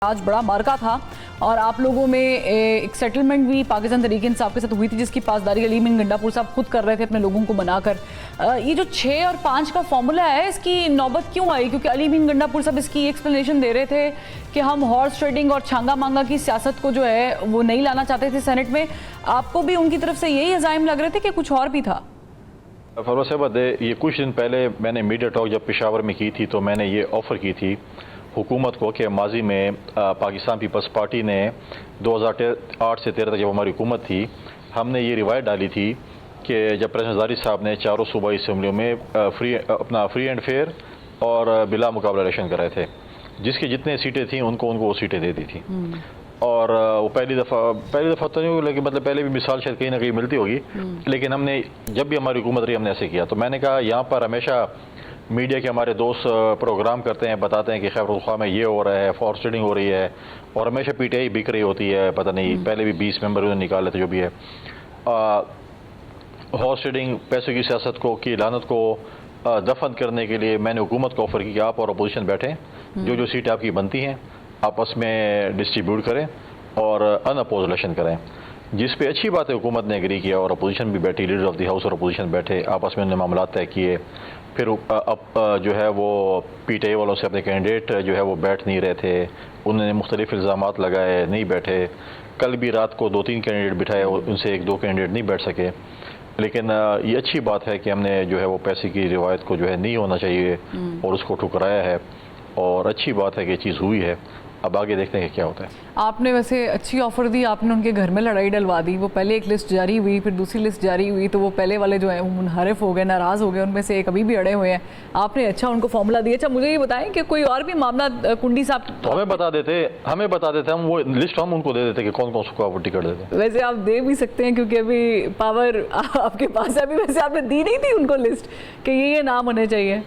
आज बड़ा मार्का था और आप लोगों में एक सेटलमेंट भी पाकिस्तान तहरीक इंसाफ के साथ हुई थी, जिसकी पासदारी अलीमीन गंडापुर साहब खुद कर रहे थे अपने लोगों को बनाकर। ये जो 6 और 5 का फॉर्मूला है, इसकी नौबत क्यों आई? क्योंकि अलीमीन गंडापुर साहब इसकी एक्सप्लेनेशन दे रहे थे कि हम हॉर्स ट्रेडिंग और छांगा मांगा की सियासत को जो है वो नहीं लाना चाहते थे सेनेट में। आपको भी उनकी तरफ से यही अज़ाइम लग रहे थे कि कुछ और भी था? फरोज साहब, ये कुछ दिन पहले मैंने मीडिया टॉक जब पेशावर में की थी तो मैंने ये ऑफ़र की थी हुकूमत को कि माजी में पाकिस्तान पीपल्स पार्टी ने 2008 से 13 तक जब हमारी हुकूमत थी, हमने ये रिवायत डाली थी कि जब प्रेसिडेंट ज़ारी साहब ने चारों सूबाई असम्बलियों में फ्री एंड फेयर और बिला मुकाबला इलेक्शन कराए थे, जिसकी जितने सीटें थी उनको वो सीटें दे दी थी। और वो पहली दफ़ा तो नहीं, लेकिन मतलब पहले भी मिसाल शायद कहीं ना कहीं मिलती होगी, लेकिन हमने जब भी हमारी हुकूमत रही हमने ऐसे किया। तो मैंने कहा यहाँ पर हमेशा मीडिया के हमारे दोस्त प्रोग्राम करते हैं, बताते हैं कि खैबर ख्वाह में ये हो रहा है, फॉर्स ट्रेडिंग हो रही है, और हमेशा पीटीआई बिक रही होती है, पता नहीं पहले भी 20 मेंबर उन्होंने निकाले थे जो भी है। हॉर्स ट्रेडिंग, पैसों की सियासत को की लानत को दफन करने के लिए मैंने हुकूमत को ऑफर की कि आप और अपोजिशन बैठें, जो सीटें आपकी बनती हैं आपस में डिस्ट्रीब्यूट करें और अनअपोज इलेक्शन करें, जिस पे अच्छी बात है हुकूमत ने एग्री किया और अपोजिशन भी बैठी, लीडर ऑफ द हाउस और अपोजिशन बैठे, आपस में उन्होंने मामला तय किए। फिर अब जो है वो पीटीआई वालों से अपने कैंडिडेट जो है वो बैठ नहीं रहे थे, उन्होंने मुख्तलिफ इल्ज़ामात लगाए, नहीं बैठे। कल भी रात को 2-3 कैंडिडेट बिठाए, उनसे 1-2 कैंडिडेट नहीं बैठ सके। लेकिन ये अच्छी बात है कि हमने जो है वो पैसे की रिवायत को जो है नहीं होना चाहिए और उसको ठुकराया है, और अच्छी बात है कि ये चीज़ हुई है। अब आगे देखते हैं कि क्या होता है। आपने वैसे अच्छी ऑफर दी, आपने उनके घर में लड़ाई डलवा दी। वो पहले एक लिस्ट जारी हुई, फिर दूसरी लिस्ट जारी हुई, तो वो पहले वाले जो है वो मुनहरिफ हो गए, नाराज़ हो गए, उनमें से एक अभी भी अड़े हुए हैं। आपने अच्छा उनको फॉर्मूला दिया। अच्छा मुझे ये बताएं कि कोई और भी मामला कुंडी साहब तो हमें बता देते, हम वो लिस्ट हम उनको दे देते कि कौन कौन को आप टिकट देते। वैसे आप दे भी सकते हैं क्योंकि अभी पावर आपके पास है। अभी वैसे आपने दी नहीं थी उनको लिस्ट कि ये नाम होने चाहिए?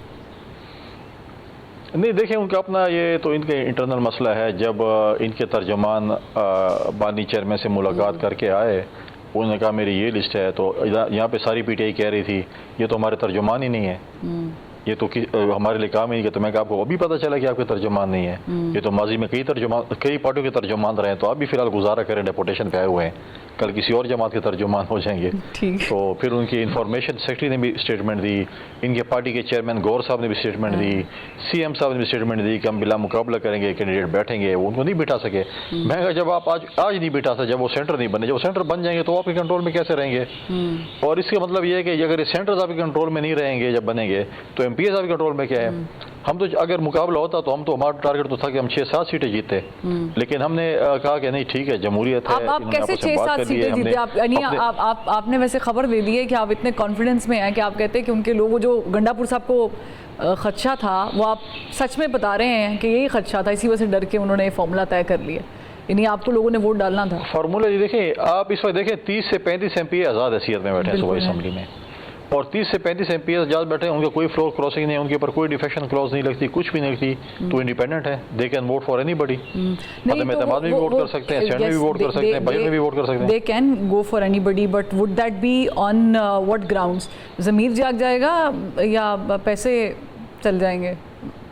नहीं, देखिए उनका अपना ये तो इनके इंटरनल मसला है। जब इनके तर्जमान बानी चेयरमैन से मुलाकात करके आए, उन्होंने कहा मेरी ये लिस्ट है, तो यहाँ पे सारी पीटीआई कह रही थी ये तो हमारे तर्जुमान ही नहीं है, ये तो हमारे लिए काम ही नहीं किया। तो मैं आपको अभी पता चला कि आपके तर्जुमान नहीं है, ये तो माजी में कई पार्टियों के तर्जुमान रहे हैं, तो आप भी फिलहाल गुजारा करें, डेपुटेशन पे आए हुए हैं, कल किसी और जमात के तर्जुमान हो जाएंगे। तो फिर उनकी इंफॉर्मेशन सेक्रेटरी ने भी स्टेटमेंट दी, इनके पार्टी के चेयरमैन गौर साहब ने भी स्टेटमेंट दी, सीएम साहब ने भी स्टेटमेंट दी कि हम बिला मुकाबला करेंगे, कैंडिडेट बैठेंगे। वो उनको नहीं बिठा सके। मैं कहा जब आप आज नहीं बिठा सकते, जब वो सेंटर नहीं बने, जब वो सेंटर बन जाएंगे तो आपके कंट्रोल में कैसे रहेंगे? और इसका मतलब ये है कि अगर ये सेंटर्स आपके कंट्रोल में नहीं रहेंगे, जब बनेंगे तो एमपीएस आपके कंट्रोल में क्या है? हम तो अगर मुकाबला होता तो हमारा टारगेट तो था कि हम 6-7 सीटें जीते, लेकिन हमने कहा कि नहीं ठीक है, जमहूरियत है। आप कैसे 6-7 सीटें जीते? आपने वैसे खबर दे दी है कि आप इतने कॉन्फिडेंस में हैं कि आप कहते हैं कि उनके लोगों जो गंडापुर साहब को खदशा था वो आप सच में बता रहे हैं कि यही खदशा था, इसी वजह से डर के उन्होंने फॉर्मूला तय कर लिया, यानी आपको लोगों ने वोट डालना था? फार्मूला ये देखें, आप इस वक्त देखें 30 से 35 एमपी आज़ाद हैसियत में बैठे हैं सूबाई असम्बली में, और 30 से 35 एमपी आज़ाद बैठे हैं, उनका कोई फ्लोर क्रॉसिंग नहीं है, उनके ऊपर कोई डिफेक्शन क्लॉज नहीं लगती, कुछ भी नहीं लगती, तो इंडिपेंडेंट है, they can vote for anybody. मतलब एतमाद में भी वोट कर सकते हैं, सेनेट में भी वोट कर सकते हैं, बजट में भी वोट कर सकते हैं। They can go for anybody, but would that be on what grounds? ज़मीर जाग जाएगा या पैसे चल जाएंगे?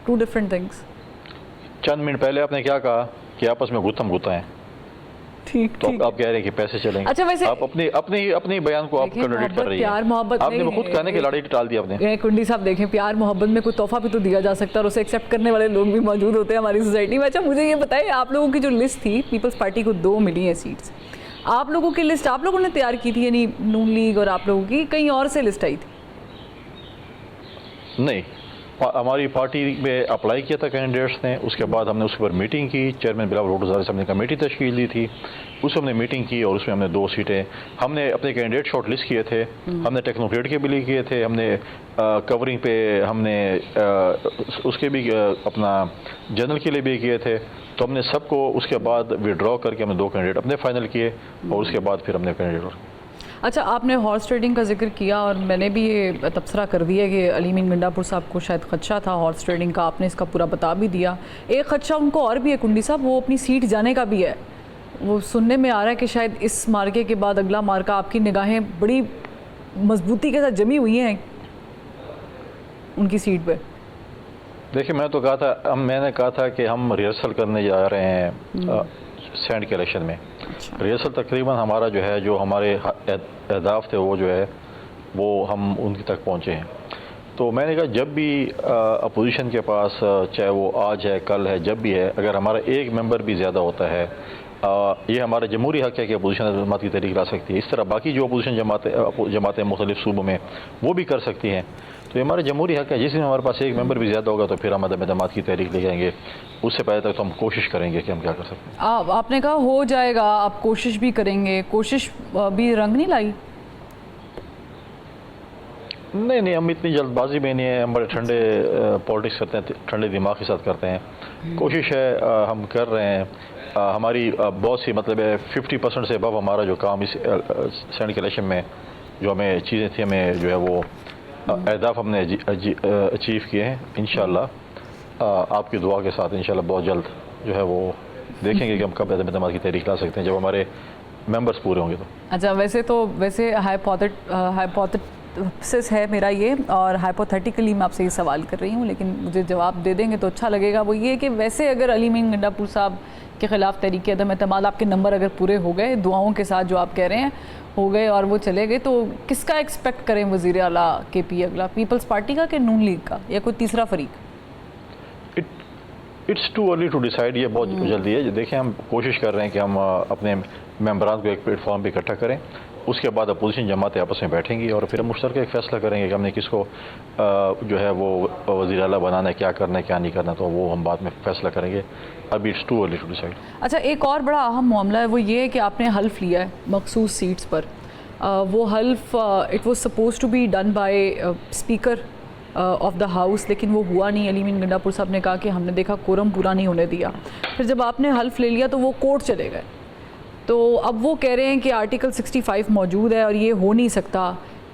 Two different things. चंद मिनट पहले आपने क्या कहा कि आपस में गुत्थम गुत्ता है, ठीक तो आप कह रहे हैं कि पैसे चलेंगे। अच्छा वैसे आप अपने बयान को आप कंट्रोडिक्ट कर रही हैं। प्यार मोहब्बत आपने खुद कहने की लड़ाई टाल दी आपने। कुंडी साहब देखें, प्यार मोहब्बत में कोई तोहफा भी तो दिया जा सकता है और उसे एक्सेप्ट करने वाले लोग भी मौजूद होते हैं हमारी सोसाइटी में। अच्छा मुझे ये बताइए, आप लोगों की जो लिस्ट थी, पीपल्स पार्टी को 2 मिली है सीट्स, आप लोगों की लिस्ट आप लोगों ने तैयार की थी, यानी नून लीग और आप लोगों की कहीं और से लिस्ट आई थी? नहीं, हमारी पार्टी में अप्लाई किया था कैंडिडेट्स ने, उसके बाद हमने उसके ऊपर मीटिंग की, चेयरमैन बिलावल भुट्टो साहब साहब ने कमेटी तश्कील दी थी, उसमें हमने मीटिंग की और उसमें हमने 2 सीटें, हमने अपने कैंडिडेट शॉर्ट लिस्ट किए थे, हमने टेक्नोक्रेट के भी लिए किए थे, हमने कवरिंग पे हमने उसके भी अपना जनरल के लिए भी किए थे, तो हमने सबको उसके बाद विड्रॉ करके हमने 2 कैंडिडेट अपने फाइनल किए और उसके बाद फिर हमने कैंडिडेट। अच्छा, आपने हॉर्स ट्रेडिंग का जिक्र किया और मैंने भी ये तबसरा कर दिया कि अलीमीन गंडापुर साहब को शायद खदशा था हॉर्स ट्रेडिंग का, आपने इसका पूरा बता भी दिया। एक खदशा उनको और भी है कुंडी साहब, वो अपनी सीट जाने का भी है। वो सुनने में आ रहा है कि शायद इस मार्के के बाद अगला मार्का, आपकी निगाहें बड़ी मजबूती के साथ जमी हुई हैं उनकी सीट पे। देखिए मैंने कहा था कि हम रिहर्सल करने जा रहे हैं सेंड के इलेक्शन में। रिहर्सल तकरीबन हमारा जो है, जो हमारे अहदाफ थे वो जो है वो हम उनकी तक पहुँचे हैं। तो मैंने कहा जब भी अपोजिशन के पास, चाहे वो आज है कल है, जब भी है, अगर हमारा एक मेंबर भी ज़्यादा होता है, ये हमारा जमहूरी हक़ है कि अपोजिशन जमात की तहरीक ला सकती है। इस तरह बाकी जो अपोजिशन जमातें मुख्तलिफ सूबों में वो भी कर सकती हैं। तो ये हमारा जमहूरी हक़ है। जिस दिन हमारे पास एक मेंबर भी ज़्यादा होगा तो फिर हम अदम जमात की तहरीक ले जाएंगे। उससे पहले तक तो हम कोशिश करेंगे कि हम क्या कर सकते हैं। आपने कहा हो जाएगा, आप कोशिश भी करेंगे, कोशिश भी रंग नहीं लाई? नहीं, हम इतनी जल्दबाजी में नहीं है। हम बड़े ठंडे पॉलिटिक्स करते हैं, ठंडे दिमाग के साथ करते हैं। कोशिश है, हम कर रहे हैं। हमारी बहुत सी मतलब है 50% से अबव हमारा जो काम इस सेनेट के इलेक्शन में जो हमें चीज़ें थी, हमें जो है वो अहदाफ हमने अचीव किए हैं। इंशाअल्लाह आपकी दुआ के साथ इंशाअल्लाह बहुत जल्द जो है वो देखेंगे कि हम कब अदम जमात की तहरीक ला सकते हैं, जब हमारे मेंबर्स पूरे होंगे तो। अच्छा, वैसे हाइपोथेसिस है मेरा ये, और हाइपोथेटिकली मैं आपसे ये सवाल कर रही हूँ, लेकिन मुझे जवाब दे देंगे तो अच्छा लगेगा। वो ये कि वैसे अगर अली अमीन गंडापुर साहब के ख़िलाफ़ तहरीक अदम एतमाद, आपके नंबर अगर पूरे हो गए, दुआओं के साथ जो आप कह रहे हैं हो गए और वो चले गए, तो किसका एक्सपेक्ट करें वज़ीर आला KP अगला? पीपल्स पार्टी का कि नून लीग का, या कोई तीसरा फरीक? It's too early to decide. ये बहुत जल्दी है। देखिए, हम कोशिश कर रहे हैं कि हम अपने मेंबरान को एक प्लेटफॉर्म पर इकट्ठा करें। उसके बाद अपोजिशन जमातें आपस में बैठेंगी और फिर हम मुश्तरक एक फ़ैसला करेंगे कि हमने किसको जो है वो वज़ीर आला बनाना है, क्या करना है क्या नहीं करना, तो वो हम बाद में फ़ैसला करेंगे। अभी it's too early to decide. अच्छा, एक और बड़ा अहम मामला है, वो ये है कि आपने हल्फ लिया है मखसूस सीट्स पर। वो half it was suppose to be done by speaker of the house, लेकिन वो हुआ नहीं। अली अमीन गंडापुर साहब ने कहा कि हमने देखा कोरम पूरा नहीं होने दिया। फिर जब आपने हल्फ ले लिया तो वो कोर्ट चले गए। तो अब वो कह रहे हैं कि आर्टिकल 65 मौजूद है और ये हो नहीं सकता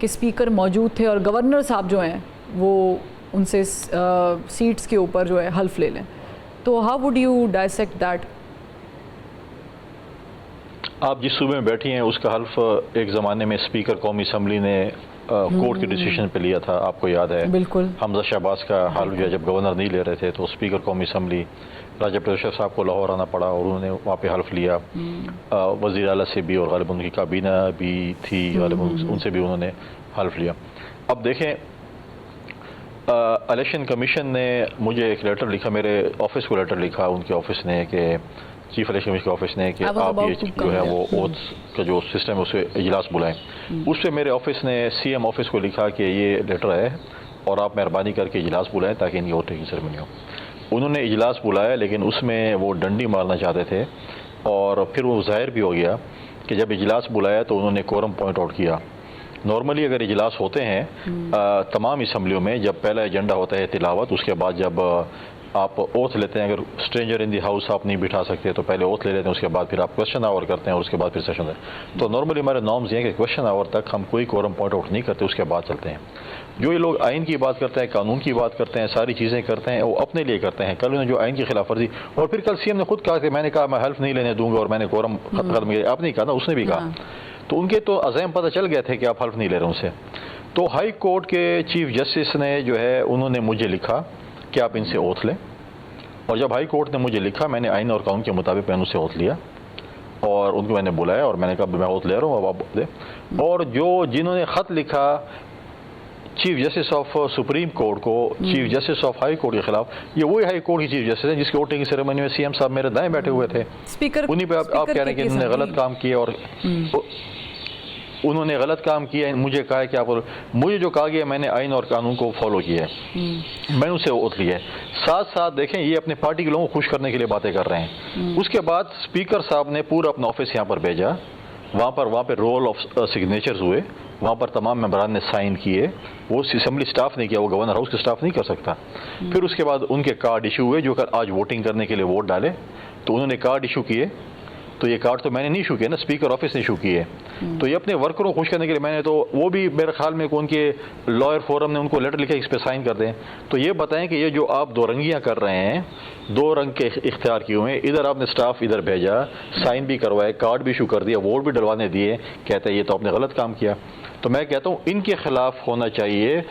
कि स्पीकर मौजूद थे और गवर्नर साहब जो हैं वो उनसे सीट्स के ऊपर जो है हल्फ ले लें। तो how would you dissect that? आप जिस सूबे में बैठी हैं उसका हल्फ एक ज़माने में स्पीकर कौमी असम्बली ने कोर्ट के डिसीजन पे लिया था, आपको याद है? बिल्कुल। हमजा शहबाज का हल्फ जो है जब गवर्नर नहीं ले रहे थे तो स्पीकर कौमी असम्बली राजा प्रदर्शक साहब को लाहौर आना पड़ा और उन्होंने वहाँ पे हल्फ लिया। वज़ीर आला से भी और गालिब उनकी काबीना भी थी, गालिब उनसे भी उन्होंने हल्फ लिया। अब देखें, इलेक्शन कमीशन ने मुझे एक लेटर लिखा, मेरे ऑफिस को लेटर लिखा उनके ऑफिस ने, कि चीफ इलेक्शन कमीशन के ऑफिस ने, कि आप ये जो है वो ओथ का जो सिस्टम है उसे इजलास बुलाएं। उस पर मेरे ऑफिस ने CM ऑफिस को लिखा कि ये लेटर है और आप मेहरबानी करके इजलास बुलाएं ताकि इनकी वोटिंग सेरेमनी हो। उन्होंने इजलास बुलाया, लेकिन उसमें वो डंडी मारना चाहते थे और फिर वो ज़ाहिर भी हो गया कि जब इजलास बुलाया तो उन्होंने कोरम पॉइंट आउट किया। नॉर्मली अगर इजलास होते हैं तमाम असम्बलियों में, जब पहला एजेंडा होता है तिलावत, उसके बाद जब आप ओथ लेते हैं, अगर स्ट्रेंजर इन दी हाउस आप नहीं बिठा सकते तो पहले ओथ ले लेते हैं, उसके बाद फिर आप क्वेश्चन आवर करते हैं और उसके बाद फिर सेशन है। तो नॉर्मली हमारे नॉर्म्स ये हैं कि क्वेश्चन आवर तक हम कोई कोरम पॉइंट आउट नहीं करते, उसके बाद चलते हैं। जो ये लोग आइन की बात करते हैं, कानून की बात करते हैं, सारी चीज़ें करते हैं, वो अपने लिए करते हैं। कल उन्होंने जो आइन की खिलाफ वर्जी, और फिर कल CM ने खुद कहा कि मैंने कहा मैं हल्फ नहीं लेने दूंगा और मैंने कोरम खत्म किया। आपने कहा ना, उसने भी कहा। तो उनके तो अज़ैम पता चल गए थे कि आप हल्फ नहीं ले रहे उनसे। तो हाई कोर्ट के चीफ जस्टिस ने जो है उन्होंने मुझे लिखा कि आप इनसे ओथ लें, और जब हाई कोर्ट ने मुझे लिखा मैंने आइन और कानून के मुताबिक मैंने उससे ओथ लिया और उनको मैंने बुलाया और मैंने कहा मैं ओथ ले रहा हूँ, अब आप दे। और जिन्होंने ख़त लिखा chief justice of supreme court को chief justice of high court के खिलाफ, ये वही हाई कोर्ट की चीफ जस्टिस है जिसके वोटिंग की सेरेमनी में CM साहब मेरे दाएं बैठे हुए थे। स्पीकर उन्हीं पे आप कह रहे हैं कि इन्होंने गलत काम किया और उन्होंने गलत काम किया। मुझे कहा है कि आप, मुझे जो कहा गया मैंने आइन और कानून को फॉलो किया है, मैंने उसे ओथ लिया है। साथ साथ देखें, ये अपने पार्टी के लोगों को खुश करने के लिए बातें कर रहे हैं। उसके बाद स्पीकर साहब ने पूरा अपना ऑफिस यहाँ पर भेजा, वहाँ पर रोल ऑफ सिग्नेचर्स हुए, वहाँ पर तमाम मेंबरान ने साइन किए। वो असम्बली स्टाफ ने किया, वो गवर्नर हाउस के स्टाफ नहीं कर सकता। फिर उसके बाद उनके कार्ड इशू हुए, जो आज वोटिंग करने के लिए वोट डाले, तो उन्होंने कार्ड इशू किए। तो ये कार्ड तो मैंने नहीं इशू किया ना, स्पीकर ऑफिस ने इशू किए। तो ये अपने वर्करों को खुश करने के लिए मैंने, तो वो भी मेरे ख्याल में उनके लॉयर फोरम ने उनको लेटर लिखा इस पर साइन कर दें। तो ये बताएं कि ये जो आप दो रंगियाँ कर रहे हैं, दो रंग के इख्तियार किए हुए हैं, इधर आपने स्टाफ इधर भेजा, साइन भी करवाए, कार्ड भी इशू कर दिया, वोट भी डलवाने दिए, कहते हैं ये तो आपने गलत काम किया। तो मैं कहता हूँ इनके खिलाफ होना चाहिए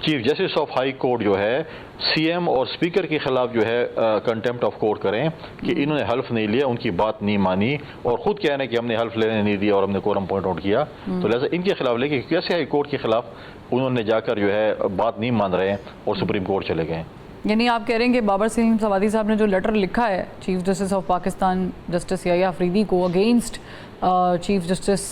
chief justice of high court जो है सीएम और स्पीकर के खिलाफ जो है कंटेम्प्ट ऑफ कोर्ट करें कि इन्होंने हल्फ नहीं लिया, उनकी बात नहीं मानी और खुद कह रहे हैं कि हमने हल्फ लेने नहीं दिया और हमने कोरम पॉइंट आउट किया। तो लिहाजा इनके खिलाफ लेके कैसे हाई कोर्ट के खिलाफ उन्होंने जाकर जो है बात नहीं मान रहे हैं और सुप्रीम कोर्ट चले गए। यानी आप कह रहे हैं कि बाबर सलीम सवादी साहब ने जो लेटर लिखा है chief justice of Pakistan justice Yahya Afridi को against chief justice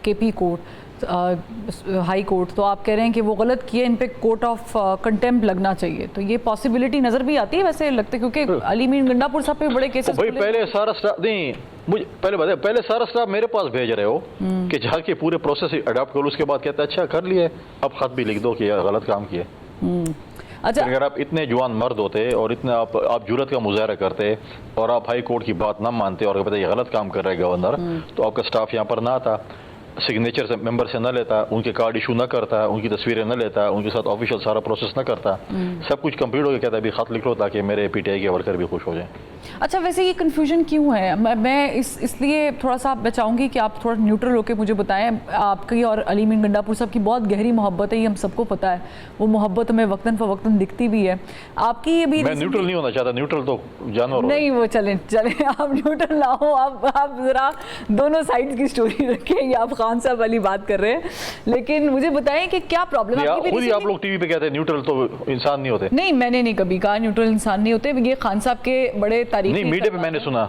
KP court high court, तो आप कह रहे हैं कि वो गलत किए, इन पे कोर्ट ऑफ कंटेम्प्ट लगना चाहिए। तो ये पॉसिबिलिटी नज़र भी आती है वैसे लगता है, क्योंकि अली मीर गंडापुर साहब पे बड़े केसेस। भाई पहले सारा स्टाफ नहीं, मुझे पहले बताए, पहले सारा स्टाफ मेरे पास भेज रहे हो कि जाके पूरे प्रोसेस अडॉप्ट करो, उसके बाद कहते हैं अच्छा कर लिए, अब खत भी लिख दो कि यार गलत काम किए। अच्छा, अगर आप इतने जवान मर्द होते और इतने आप जुर्रत का मुजाहरा करते और आप हाई कोर्ट की बात ना मानते और पता ये गलत काम कर रहे गवर्नर, तो आपका स्टाफ यहाँ पर ना आता, सिग्नेचर से मेंबर से न लेता, उनके कार्ड इशू न करता, उनकी तस्वीरें न लेता, उनके साथ ऑफिशियल सारा प्रोसेस न करता, सब कुछ कंप्लीट हो गया, कहता है अभी खत लिख लो ताकि मेरे पीटीआई के वर्कर भी खुश हो जाएं। अच्छा, वैसे ये कन्फ्यूजन क्यों है? मैं इसलिए थोड़ा सा मैं चाहूँगी कि आप थोड़ा न्यूट्रल होकर मुझे बताएं। आपकी और अली मीर गंडापुर साहब की बहुत गहरी मोहब्बत है, ये हम सबको पता है, वो मोहब्बत हमें वक्तन फ़वक्तन दिखती भी है। आपकी ये भी मैं न्यूट्रल नहीं होना चाहता, न्यूट्रल तो जानवर नहीं, वो चलें आप न्यूट्रल ना हो, आप ज़रा दोनों साइड्स की स्टोरी रखें। ये आप खान साहब वाली बात कर रहे हैं, लेकिन मुझे बताएं कि क्या प्रॉब्लम है? खुद ही आप लोग टीवी पे कहते हैं न्यूट्रल तो इंसान नहीं होते। नहीं, मैंने नहीं कभी कहा न्यूट्रल इंसान नहीं होते, ये खान साहब के बड़े तारीफ नहीं, मीडिया पे मैंने सुना।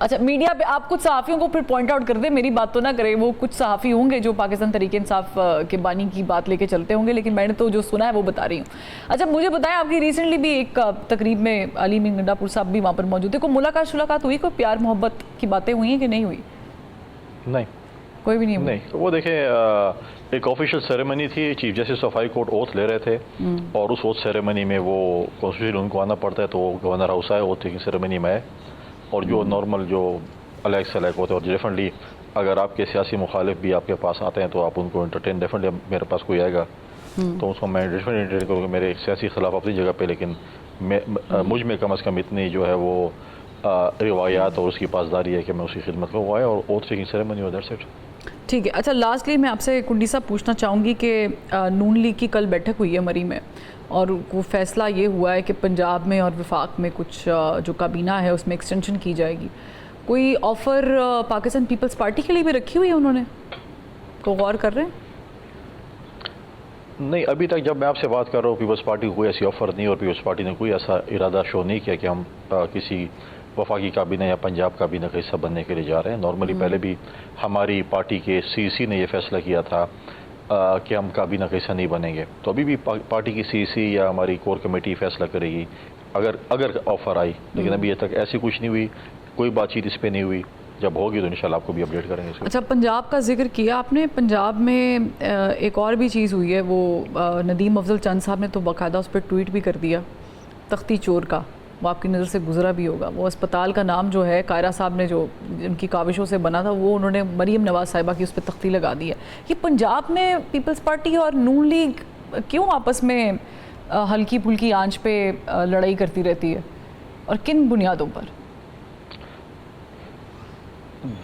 अच्छा, मीडिया पे आप कुछ सहाफ़ियों को फिर पॉइंट आउट कर दे, मेरी बात तो ना करें। वो कुछ सहाफ़ी होंगे जो पाकिस्तान तरीके इंसाफ के बानी की बात लेके चलते होंगे, लेकिन मैंने तो जो सुना है वो बता रही हूँ। अच्छा, मुझे बताएं, आपकी रिसेंटली भी एक तकरीब में अली मीर गंडापुर साहब भी वहाँ पर मौजूद थे, कोई मुलाकात हुई, कोई प्यार मोहब्बत की बातें हुई हैं कि नहीं हुई? नहीं, कोई भी नहीं हुई। नहीं, वो देखें एक ऑफिशियल सेरेमनी थी, chief justice of high court oath ले रहे थे और उस ओथ सेरेमनी में वो कॉन्स्टिट्यूशन उनको आना पड़ता है, तो गवर्नर हाउस आए ओथ की सेरेमनी में आए और जो नॉर्मल जो अलग सेलेक्ट होते हैं, और डेफिनेटली अगर आपके सियासी मुखालिफ भी आपके पास आते हैं तो आप उनको एंटरटेन, डेफिनेटली मेरे पास कोई आएगा तो उसको मैं डेफिनेटली एंटरटेन करूँगा। मेरे सियासी खिलाफ अपनी जगह पे, लेकिन मुझ में कम अज़ कम इतनी जो है वो रिवायात और उसकी पासदारी है कि मैं उसकी खिदमत करूँ। वो आए और ओथ टेकिंग सेरेमनी हो, दैट्स इट। ठीक है। अच्छा, लास्टली मैं आपसे कुंडी साहब पूछना चाहूँगी कि नून लीग की कल बैठक हुई है मरी में और वो फैसला ये हुआ है कि पंजाब में और वफाक में कुछ जो काबीना है उसमें एक्सटेंशन की जाएगी। कोई ऑफ़र पाकिस्तान पीपल्स पार्टी के लिए भी रखी हुई है उन्होंने? को गौर कर रहे हैं? नहीं, अभी तक जब मैं आपसे बात कर रहा हूँ पीपल्स पार्टी को कोई ऐसी ऑफ़र नहीं और पीपल्स पार्टी ने कोई ऐसा इरादा शो नहीं किया कि हम किसी वफाकी काबीना या पंजाब काबीना का हिस्सा बनने के लिए जा रहे हैं। नॉर्मली पहले भी हमारी पार्टी के सीसी ने यह फैसला किया था कि हम काबीना का हिस्सा नहीं बनेंगे, तो अभी भी पार्टी की सीसी या हमारी कोर कमेटी फैसला करेगी अगर ऑफ़र आई, लेकिन अभी तक ऐसी कुछ नहीं हुई, कोई बातचीत इस पर नहीं हुई। जब होगी तो इंशाल्लाह आपको भी अपडेट करेंगे। अच्छा, पंजाब का जिक्र किया आपने, पंजाब में एक और भी चीज़ हुई है, वो नदीम अफजल चंद साहब ने तो बाकायदा उस पर ट्वीट भी कर दिया, तख्ती चोर का, वो आपकी नज़र से गुजरा भी होगा। वो अस्पताल का नाम जो है कायरा साहब ने जो उनकी काविशों से बना था, वो उन्होंने मरीम नवाज साहिबा की उस पर तख्ती लगा दी है। ये पंजाब में पीपल्स पार्टी और नून लीग क्यों आपस में हल्की फुल्की आंच पे लड़ाई करती रहती है और किन बुनियादों पर?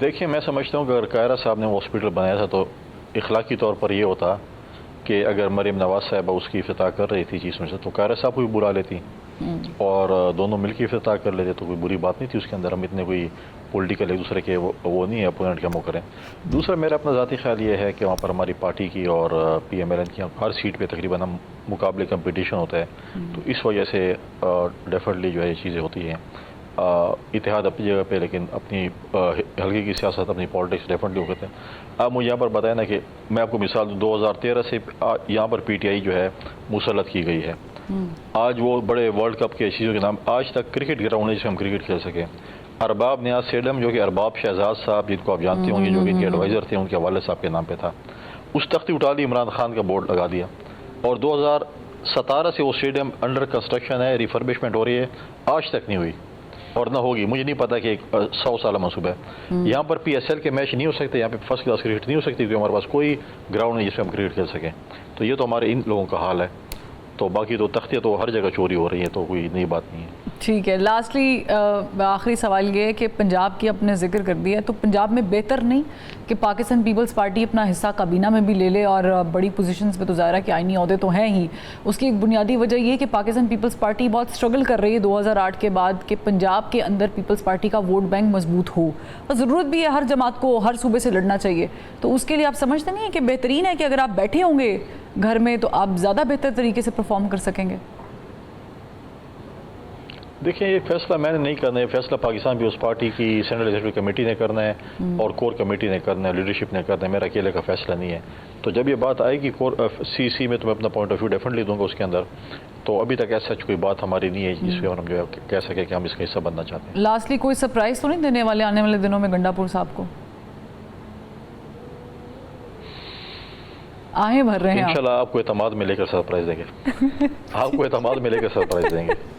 देखिए, मैं समझता हूँ कि अगर कायरा साहब ने वो हॉस्पिटल बनाया था तो इखलाकी तौर पर ये होता कि अगर मरीम नवाज साहिबा उसकी इफ्तिताह कर रही थी चीज़ में से, तो कायरा साहब को भी बुला लेती और दोनों मिलकर इफ्तिताह कर लेते, तो कोई बुरी बात नहीं थी उसके अंदर। हम इतने कोई पॉलिटिकल एक दूसरे के वो नहीं है अपोनेंट के हम करें। दूसरा मेरा अपना ज़ाती ख्याल ये है कि वहाँ पर हमारी पार्टी की और PMLN की हर सीट पे तकरीबन हम मुकाबले कंपटीशन होता है, तो इस वजह से डेफिनेटली जो है ये चीज़ें होती हैं। इतिहाद अपनी जगह पे, लेकिन अपनी हल्के की सियासत, अपनी पॉलिटिक्स डेफिनेटली होते हैं। आप मुझे यहाँ पर बताएं ना कि मैं आपको मिसाल दूँ, 2013 से यहाँ पर PTI जो है मुसल्लत की गई है। आज वो बड़े वर्ल्ड कप के चीज़ों के नाम, आज तक क्रिकेट ग्राउंड है जिसमें हम क्रिकेट खेल सकें। अरबाब नियाज स्टेडियम जो कि अरबाब शहजाद साहब, जिनको आप जानते होंगे, जो कि इनके एडवाइज़र थे, उनके वाले साहब के नाम पे था, उस तख्ती उठा ली, इमरान खान का बोर्ड लगा दिया और 2017 से वो स्टेडियम अंडर कंस्ट्रक्शन है, रिफर्बिशमेंट हो रही है, आज तक नहीं हुई और ना होगी। मुझे नहीं पता कि 100 साल मंसूबा है। यहाँ पर PSL के मैच नहीं हो सकते, यहाँ पे फर्स्ट क्लास क्रिकेट नहीं हो सकती, क्योंकि हमारे पास कोई ग्राउंड नहीं जिसमें हम क्रिकेट खेल सकें। तो ये तो हमारे इन लोगों का हाल है। तो बाकी तो तख्तियाँ तो हर जगह चोरी हो रही हैं, तो कोई नई बात नहीं है। ठीक है, लास्टली आखिरी सवाल ये है कि पंजाब की आपने जिक्र कर दिया है, तो पंजाब में बेहतर नहीं कि पाकिस्तान पीपल्स पार्टी अपना हिस्सा काबीना में भी ले ले, और बड़ी पोजीशंस पे तो ज़ाहिर कि आईनी अहदे तो हैं ही। उसकी एक बुनियादी वजह ये कि पाकिस्तान पीपल्स पार्टी बहुत स्ट्रगल कर रही है 2008 के बाद कि पंजाब के अंदर पीपल्स पार्टी का वोट बैंक मजबूत हो, और ज़रूरत भी है हर जमात को हर सूबे से लड़ना चाहिए। तो उसके लिए आप समझते नहीं है कि बेहतरीन है कि अगर आप बैठे होंगे घर में तो आप ज़्यादा बेहतर तरीके से परफॉर्म कर सकेंगे? देखिए, ये फैसला मैंने नहीं करना है, फैसला पाकिस्तान पीपल्स पार्टी की सेंट्रल एग्जीक्यूटिव कमेटी ने करना है और कोर कमेटी ने करना है, लीडरशिप ने करना है, मेरा अकेले का फैसला नहीं है। तो जब ये बात आएगी कोर सीसी में, तो मैं अपना पॉइंट ऑफ व्यू डेफिनेटली दूंगा उसके अंदर। तो अभी तक ऐसा कोई बात हमारी नहीं है जिस पर हम जो है कह सके कि हम इसका हिस्सा बनना चाहते हैं। लास्टली कोई सरप्राइज तो नहीं देने वाले आने वाले दिनों में गंडापुर साहब को? आहें भर रहे हैं आप। इंशाल्लाह आपको एतमाद में लेकर सरप्राइज देंगे। आपको एतमाद में लेकर सरप्राइज देंगे।